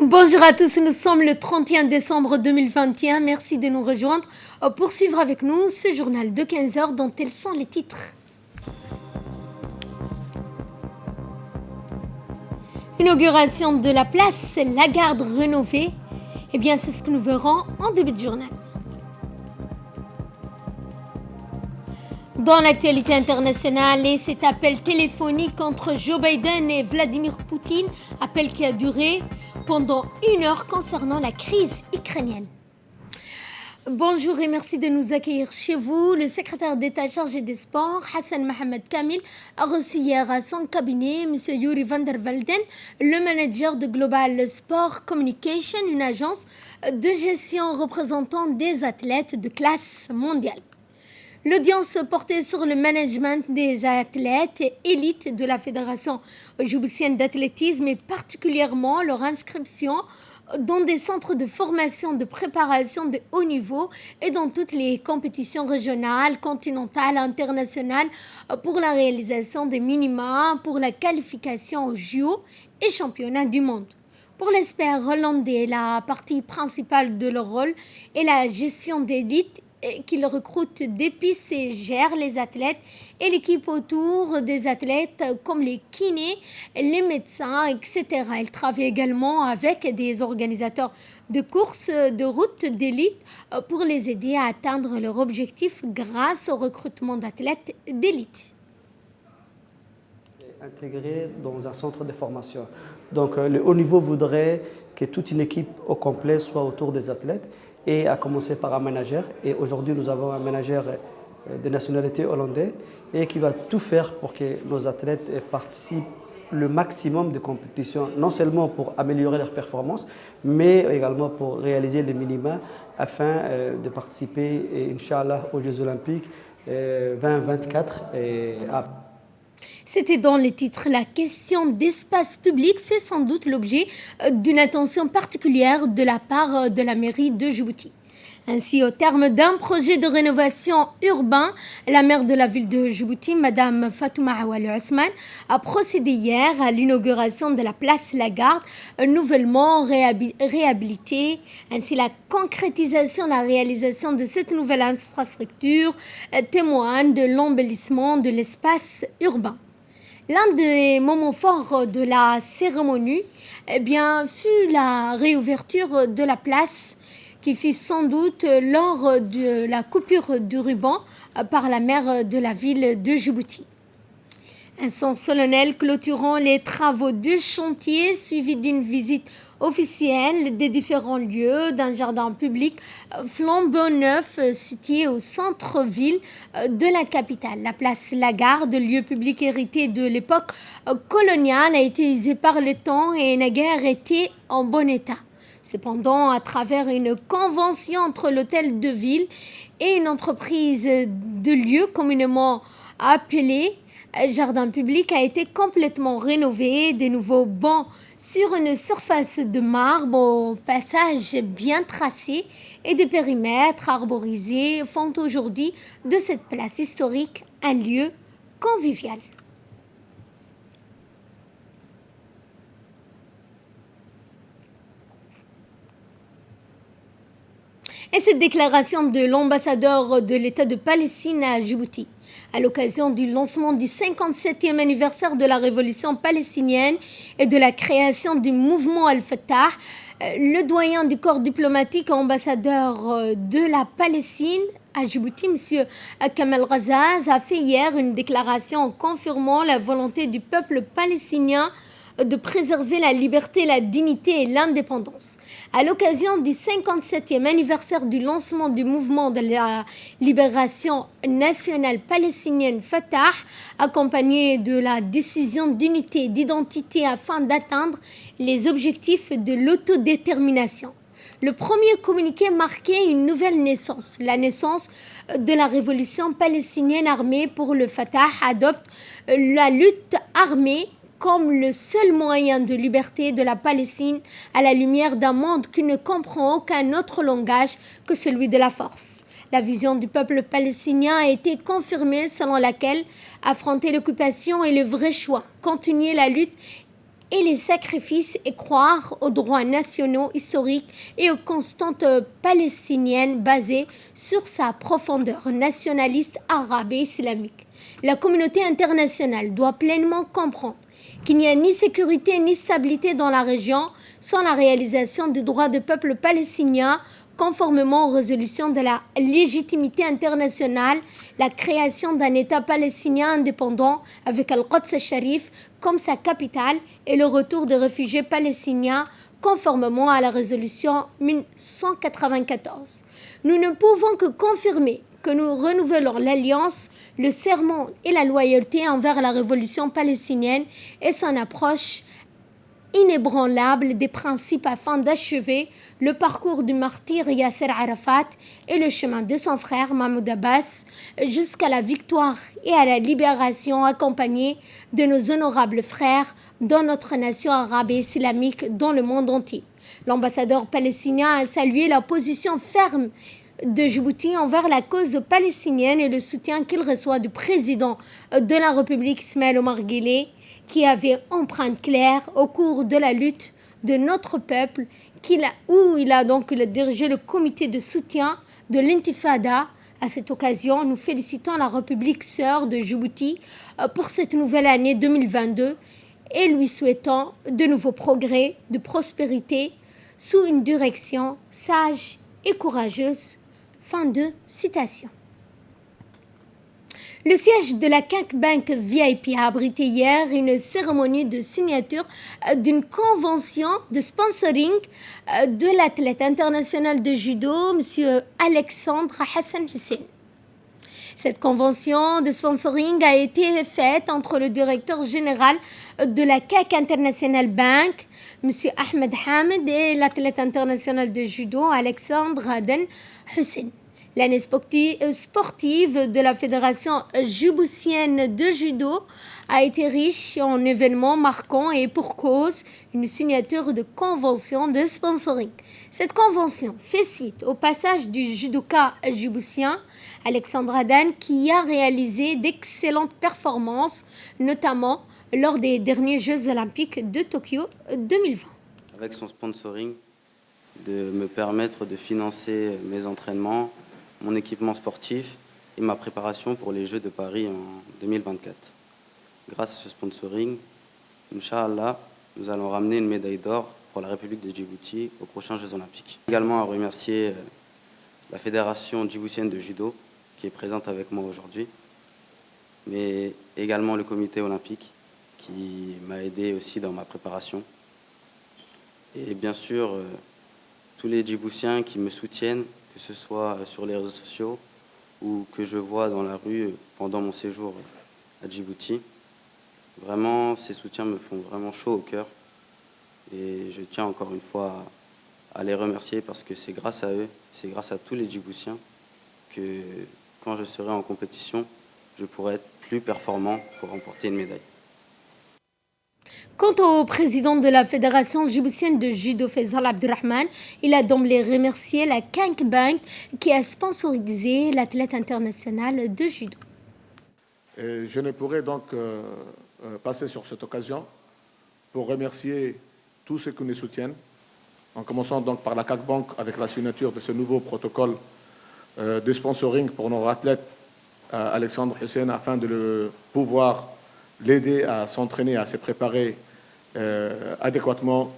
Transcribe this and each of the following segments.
Bonjour à tous, nous sommes le 31 décembre 2021. Merci de nous rejoindre pour suivre avec nous ce journal de 15 heures dont tels sont les titres. Inauguration de la place Lagarde rénovée. Eh bien, c'est ce que nous verrons en début de journal. Dans l'actualité internationale, et cet appel téléphonique entre Joe Biden et Vladimir Poutine, appel qui a duré pendant 1 heure concernant la crise ukrainienne. Bonjour et merci de nous accueillir chez vous. Le secrétaire d'État chargé des sports, Hassan Mohamed Kamil, a reçu hier à son cabinet M. Yuri van der Velden, le manager de Global Sport Communication, une agence de gestion représentant des athlètes de classe mondiale. L'audience portait sur le management des athlètes élites de la Fédération djiboutienne d'athlétisme et particulièrement leur inscription dans des centres de formation de préparation de haut niveau et dans toutes les compétitions régionales, continentales, internationales pour la réalisation des minima pour la qualification aux JO et championnats du monde. Pour l'expert hollandais, la partie principale de leur rôle est la gestion d'élite qu'ils recrutent des pistes et gèrent les athlètes et l'équipe autour des athlètes comme les kinés, les médecins, etc. Ils travaillent également avec des organisateurs de courses de route d'élite pour les aider à atteindre leur objectif grâce au recrutement d'athlètes d'élite. Intégré dans un centre de formation. Donc le haut niveau voudrait que toute une équipe au complet soit autour des athlètes et à commencer par un manager. Et aujourd'hui, nous avons un manager de nationalité hollandaise et qui va tout faire pour que nos athlètes participent le maximum de compétitions, non seulement pour améliorer leur performance, mais également pour réaliser les minima afin de participer, Inch'Allah, aux Jeux Olympiques 2024 C'était dans les titres. La question d'espace public fait sans doute l'objet d'une attention particulière de la part de la mairie de Djibouti. Ainsi, au terme d'un projet de rénovation urbain, la maire de la ville de Djibouti, Madame Fatouma Awali Ousmane, a procédé hier à l'inauguration de la place Lagarde, nouvellement réhabilitée. Ainsi, la concrétisation, la réalisation de cette nouvelle infrastructure témoigne de l'embellissement de l'espace urbain. L'un des moments forts de la cérémonie fut la réouverture de la place qui fut sans doute lors de la coupure du ruban par la maire de la ville de Djibouti. Un son solennel clôturant les travaux du chantier suivi d'une visite officielle des différents lieux d'un jardin public flambant neuf situé au centre-ville de la capitale. La place Lagarde, lieu public hérité de l'époque coloniale, a été usé par le temps et n'a guère été en bon état. Cependant, à travers une convention entre l'hôtel de ville et une entreprise de lieu communément appelée jardin public a été complètement rénové. Des nouveaux bancs sur une surface de marbre au passage bien tracé et des périmètres arborisés font aujourd'hui de cette place historique un lieu convivial. Et cette déclaration de l'ambassadeur de l'État de Palestine à Djibouti, à l'occasion du lancement du 57e anniversaire de la révolution palestinienne et de la création du mouvement Al-Fatah, le doyen du corps diplomatique ambassadeur de la Palestine à Djibouti, M. Kamal Ghazaz, a fait hier une déclaration confirmant la volonté du peuple palestinien de préserver la liberté, la dignité et l'indépendance. À l'occasion du 57e anniversaire du lancement du mouvement de la libération nationale palestinienne Fatah, accompagné de la décision d'unité et d'identité afin d'atteindre les objectifs de l'autodétermination. Le premier communiqué marquait une nouvelle naissance. La naissance de la révolution palestinienne armée pour le Fatah adopte la lutte armée comme le seul moyen de liberté de la Palestine à la lumière d'un monde qui ne comprend aucun autre langage que celui de la force. La vision du peuple palestinien a été confirmée selon laquelle affronter l'occupation est le vrai choix, continuer la lutte et les sacrifices et croire aux droits nationaux historiques et aux constantes palestiniennes basées sur sa profondeur nationaliste arabe et islamique. La communauté internationale doit pleinement comprendre qu'il n'y a ni sécurité ni stabilité dans la région sans la réalisation des droits du peuple palestinien conformément aux résolutions de la légitimité internationale, la création d'un État palestinien indépendant avec Al-Quds al-Sharif comme sa capitale et le retour des réfugiés palestiniens conformément à la résolution 1194. Nous ne pouvons que confirmer que nous renouvelons l'alliance, le serment et la loyauté envers la révolution palestinienne et son approche inébranlable des principes afin d'achever le parcours du martyr Yasser Arafat et le chemin de son frère Mahmoud Abbas jusqu'à la victoire et à la libération accompagnée de nos honorables frères dans notre nation arabe et islamique dans le monde entier. L'ambassadeur palestinien a salué la position ferme de Djibouti envers la cause palestinienne et le soutien qu'il reçoit du président de la République Ismaël Omar Guelleh, qui avait empreinte claire au cours de la lutte de notre peuple, où il a donc dirigé le comité de soutien de l'Intifada. À cette occasion, nous félicitons la République sœur de Djibouti pour cette nouvelle année 2022 et lui souhaitons de nouveaux progrès, de prospérité, sous une direction sage et courageuse. Fin de citation. Le siège de la CAC Bank VIP a abrité hier une cérémonie de signature d'une convention de sponsoring de l'athlète international de judo, M. Alexandre Hassan Hussein. Cette convention de sponsoring a été faite entre le directeur général de la CAC International Bank, M. Ahmed Hamed, et l'athlète international de judo, Alexandre Hassan Hussein. L'année sportive de la Fédération djiboutienne de judo a été riche en événements marquants et pour cause une signature de convention de sponsoring. Cette convention fait suite au passage du judoka djiboutien Alexandre Adan qui a réalisé d'excellentes performances, notamment lors des derniers Jeux olympiques de Tokyo 2020. Avec son sponsoring, de me permettre de financer mes entraînements, mon équipement sportif et ma préparation pour les Jeux de Paris en 2024. Grâce à ce sponsoring, Inch'Allah, nous allons ramener une médaille d'or pour la République de Djibouti aux prochains Jeux Olympiques. Également à remercier la Fédération djiboutienne de judo qui est présente avec moi aujourd'hui, mais également le comité olympique qui m'a aidé aussi dans ma préparation. Et bien sûr, tous les Djiboutiens qui me soutiennent, que ce soit sur les réseaux sociaux ou que je vois dans la rue pendant mon séjour à Djibouti. Vraiment, ces soutiens me font vraiment chaud au cœur. Et je tiens encore une fois à les remercier parce que c'est grâce à eux, c'est grâce à tous les Djiboutiens que quand je serai en compétition, je pourrai être plus performant pour remporter une médaille. Quant au président de la Fédération djiboutienne de judo, Faisal Abdurrahman, il a d'emblée remercié la CAC Bank qui a sponsorisé l'athlète international de judo. Je ne pourrais donc passer sur cette occasion pour remercier tous ceux qui nous soutiennent, en commençant donc par la CAC Bank avec la signature de ce nouveau protocole de sponsoring pour nos athlètes Alexandre Hussein afin de pouvoir l'aider à s'entraîner, à se préparer adéquatement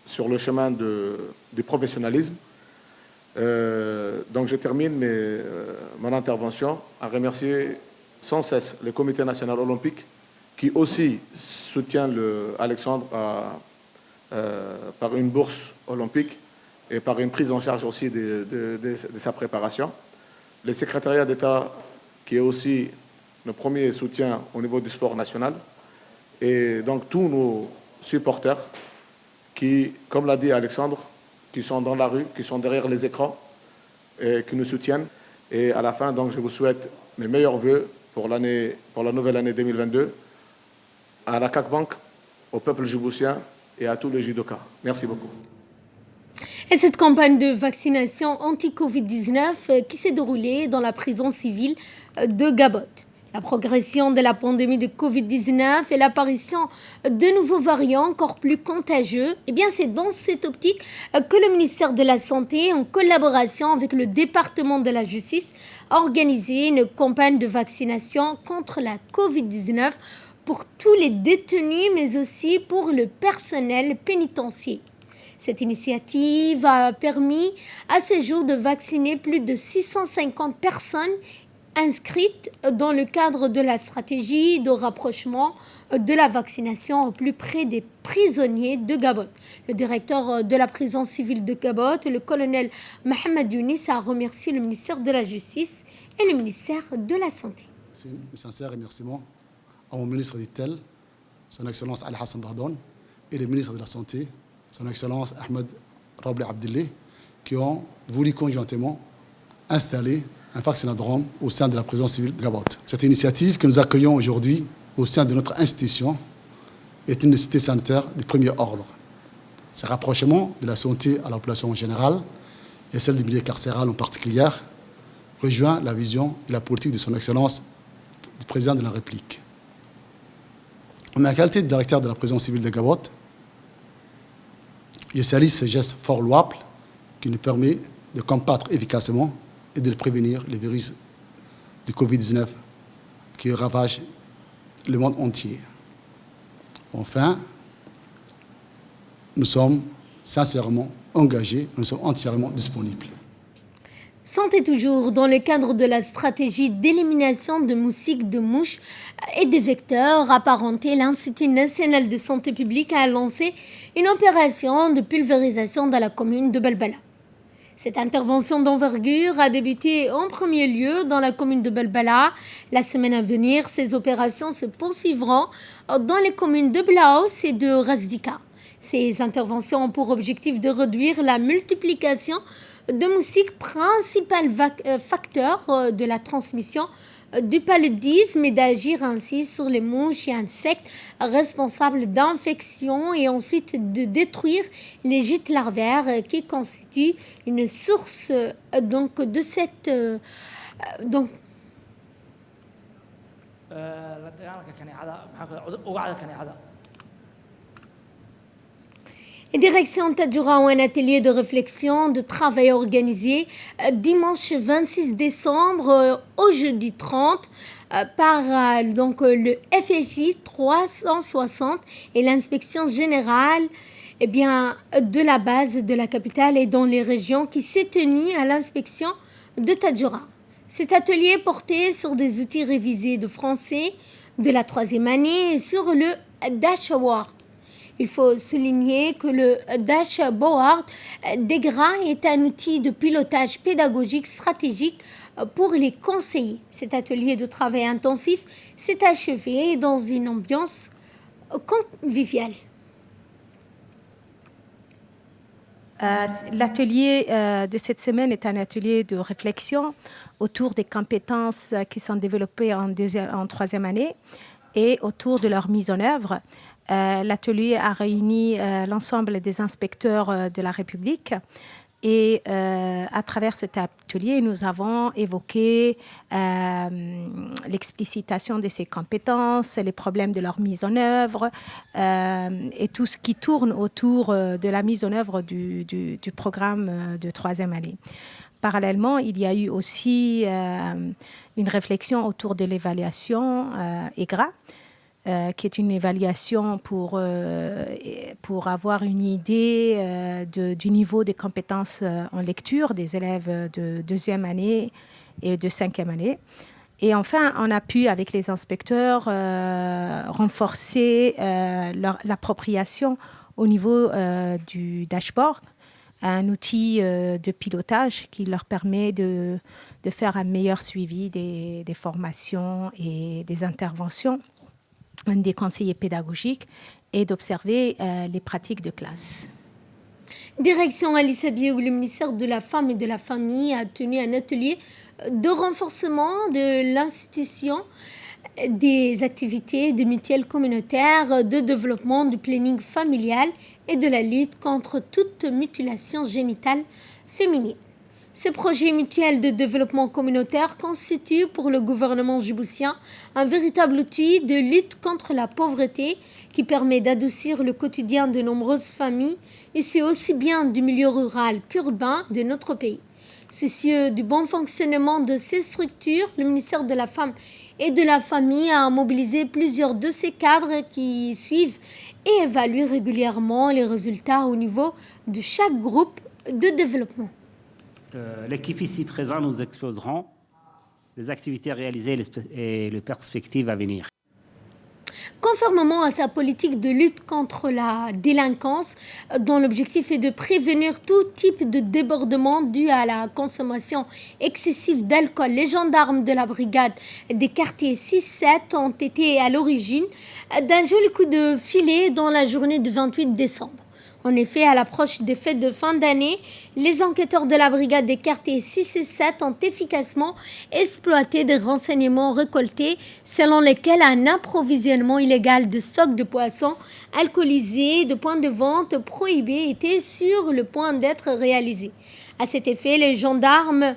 sur le chemin du professionnalisme. Donc je termine mon intervention à remercier sans cesse le Comité national olympique qui aussi soutient Alexandre par une bourse olympique et par une prise en charge aussi de sa préparation. Le secrétariat d'État qui est aussi notre premier soutien au niveau du sport national, et donc tous nos supporters qui, comme l'a dit Alexandre, qui sont dans la rue, qui sont derrière les écrans, et qui nous soutiennent. Et à la fin, donc, je vous souhaite mes meilleurs vœux pour la nouvelle année 2022, à la CAC Bank, au peuple djiboutien et à tous les judokas. Merci beaucoup. Et cette campagne de vaccination anti-Covid-19 qui s'est déroulée dans la prison civile de Gabot. La progression de la pandémie de Covid-19 et l'apparition de nouveaux variants encore plus contagieux, c'est dans cette optique que le ministère de la Santé, en collaboration avec le département de la Justice, a organisé une campagne de vaccination contre la Covid-19 pour tous les détenus, mais aussi pour le personnel pénitentiaire. Cette initiative a permis à ce jour de vacciner plus de 650 personnes inscrites dans le cadre de la stratégie de rapprochement de la vaccination au plus près des prisonniers de Gabon. Le directeur de la prison civile de Gabon, le colonel Mohamed Younis, a remercié le ministère de la Justice et le ministère de la Santé. C'est un sincère remerciement à mon ministre d'Itel, son Excellence Ali Hassan Bardon, et le ministre de la Santé, son Excellence Ahmed Rabli Abdillah, qui ont voulu conjointement installer un vaccinodrome au sein de la prison civile de Gabon. Cette initiative que nous accueillons aujourd'hui au sein de notre institution est une nécessité sanitaire de premier ordre. Ce rapprochement de la santé à la population en général et celle du milieu carcéral en particulier rejoint la vision et la politique de son Excellence du président de la République. En ma qualité de directeur de la prison civile de Gabon, je salue ce geste fort louable qui nous permet de combattre efficacement et de prévenir le virus du Covid-19 qui ravage le monde entier. Enfin, nous sommes sincèrement engagés, nous sommes entièrement disponibles. Santé toujours, dans le cadre de la stratégie d'élimination de moustiques, de mouches et des vecteurs apparentés, l'Institut national de santé publique a lancé une opération de pulvérisation dans la commune de Balbala. Cette intervention d'envergure a débuté en premier lieu dans la commune de Balbala. La semaine à venir, ces opérations se poursuivront dans les communes de Blaos et de Razdika. Ces interventions ont pour objectif de réduire la multiplication de moustiques, principal facteur de la transmission du paludisme, et d'agir ainsi sur les mouches et insectes responsables d'infections et ensuite de détruire les gîtes larvaires qui constituent une source de cette Direction Tadjoura, où un atelier de réflexion, de travail organisé dimanche 26 décembre au jeudi 30 par le FSJ 360 et l'inspection générale de la base de la capitale et dans les régions qui s'est tenue à l'inspection de Tadjoura. Cet atelier portait sur des outils révisés de français de la 3e année et sur le Dashboard. Il faut souligner que le Dashboard d'EGRA est un outil de pilotage pédagogique stratégique pour les conseillers. Cet atelier de travail intensif s'est achevé dans une ambiance conviviale. L'atelier de cette semaine est un atelier de réflexion autour des compétences qui sont développées en 3e année et autour de leur mise en œuvre. L'atelier a réuni l'ensemble des inspecteurs de la République et à travers cet atelier, nous avons évoqué l'explicitation de ces compétences, les problèmes de leur mise en œuvre et tout ce qui tourne autour de la mise en œuvre du programme de 3e année. Parallèlement, il y a eu aussi une réflexion autour de l'évaluation EGRA, qui est une évaluation pour avoir une idée du niveau des compétences en lecture des élèves de 2e année et de 5e année. Et enfin, on a pu, avec les inspecteurs, renforcer l'appropriation au niveau du dashboard, un outil de pilotage qui leur permet de faire un meilleur suivi des formations et des interventions des conseillers pédagogiques et d'observer les pratiques de classe. Direction Alice Abiy, où le ministère de la Femme et de la Famille a tenu un atelier de renforcement de l'institution des activités de mutuelles communautaires, de développement du planning familial et de la lutte contre toute mutilation génitale féminine. Ce projet mutuel de développement communautaire constitue pour le gouvernement djiboutien un véritable outil de lutte contre la pauvreté qui permet d'adoucir le quotidien de nombreuses familles, issues aussi bien du milieu rural qu'urbain de notre pays. Soucieux du bon fonctionnement de ces structures, le ministère de la Femme et de la Famille a mobilisé plusieurs de ces cadres qui suivent et évaluent régulièrement les résultats au niveau de chaque groupe de développement. L'équipe ici présente nous exposeront les activités réalisées et les perspectives à venir. Conformément à sa politique de lutte contre la délinquance, dont l'objectif est de prévenir tout type de débordement dû à la consommation excessive d'alcool, les gendarmes de la brigade des quartiers 6-7 ont été à l'origine d'un joli coup de filet dans la journée du 28 décembre. En effet, à l'approche des fêtes de fin d'année, les enquêteurs de la brigade des quartiers 6 et 7 ont efficacement exploité des renseignements récoltés selon lesquels un approvisionnement illégal de stocks de poissons alcoolisés de points de vente prohibés était sur le point d'être réalisé. À cet effet, les gendarmes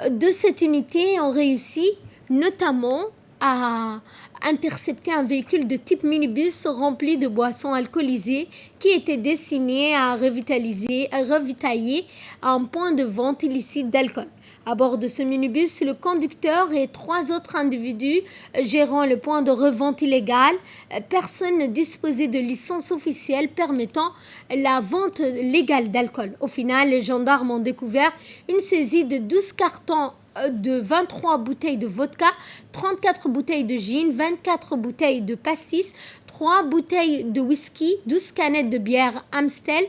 de cette unité ont réussi notamment à intercepter un véhicule de type minibus rempli de boissons alcoolisées qui était destiné à ravitailler un point de vente illicite d'alcool. À bord de ce minibus, le conducteur et 3 autres individus gérant le point de revente illégal, personne ne disposait de licence officielle permettant la vente légale d'alcool. Au final, les gendarmes ont découvert une saisie de 12 cartons de 23 bouteilles de vodka, 34 bouteilles de gin, 24 bouteilles de pastis, 3 bouteilles de whisky, 12 canettes de bière Amstel,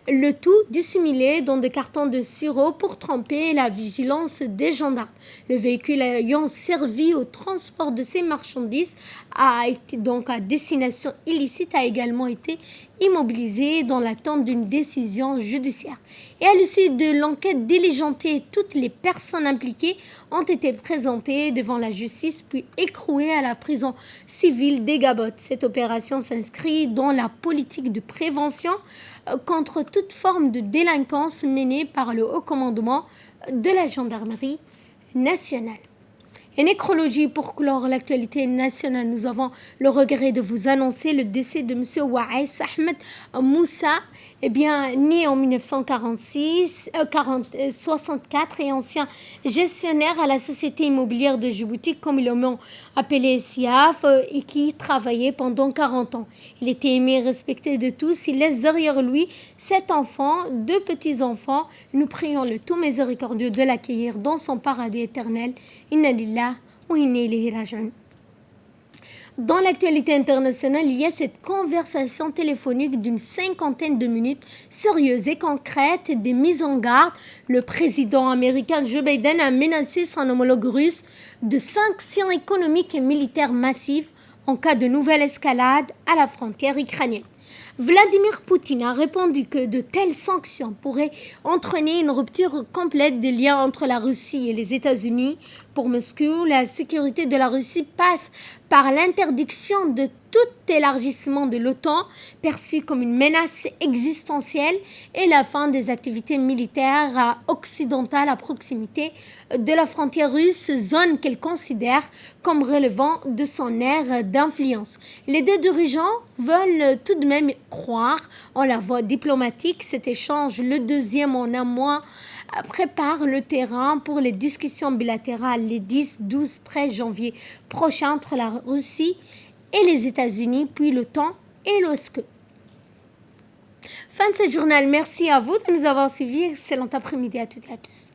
le tout dissimulé dans des cartons de sirop pour tromper la vigilance des gendarmes. Le véhicule ayant servi au transport de ces marchandises a été donc à destination illicite a également été immobilisé dans l'attente d'une décision judiciaire. Et à l'issue de l'enquête diligentée, toutes les personnes impliquées ont été présentées devant la justice puis écrouées à la prison civile d'Aigues-Bottes. Cette opération s'inscrit dans la politique de prévention contre toute forme de délinquance menée par le haut commandement de la gendarmerie nationale. Et nécrologie, pour clore l'actualité nationale, nous avons le regret de vous annoncer le décès de M. Waïs Ahmed Moussa, né en 1964 et ancien gestionnaire à la Société immobilière de Djibouti, comme ils l'ont appelé SIAF, et qui travaillait pendant 40 ans. Il était aimé et respecté de tous. Il laisse derrière lui 7 enfants, 2 petits-enfants. Nous prions le tout miséricordieux de l'accueillir dans son paradis éternel. Inna lillah wa inna ilayhi raji'un. Dans l'actualité internationale, il y a cette conversation téléphonique d'une 50aine de minutes, sérieuse et concrète, des mises en garde. Le président américain Joe Biden a menacé son homologue russe de sanctions économiques et militaires massives en cas de nouvelle escalade à la frontière ukrainienne. Vladimir Poutine a répondu que de telles sanctions pourraient entraîner une rupture complète des liens entre la Russie et les États-Unis. Pour Moscou, la sécurité de la Russie passe par l'interdiction de tout élargissement de l'OTAN, perçu comme une menace existentielle, et la fin des activités militaires occidentales à proximité de la frontière russe, zone qu'elle considère comme relevant de son aire d'influence. Les deux dirigeants veulent tout de même croire en la voie diplomatique. Cet échange, le deuxième en un mois, prépare le terrain pour les discussions bilatérales les 10, 12, 13 janvier prochains entre la Russie et les États-Unis, puis l'OTAN et l'OSCE. Fin de ce journal. Merci à vous de nous avoir suivis. Excellent après-midi à toutes et à tous.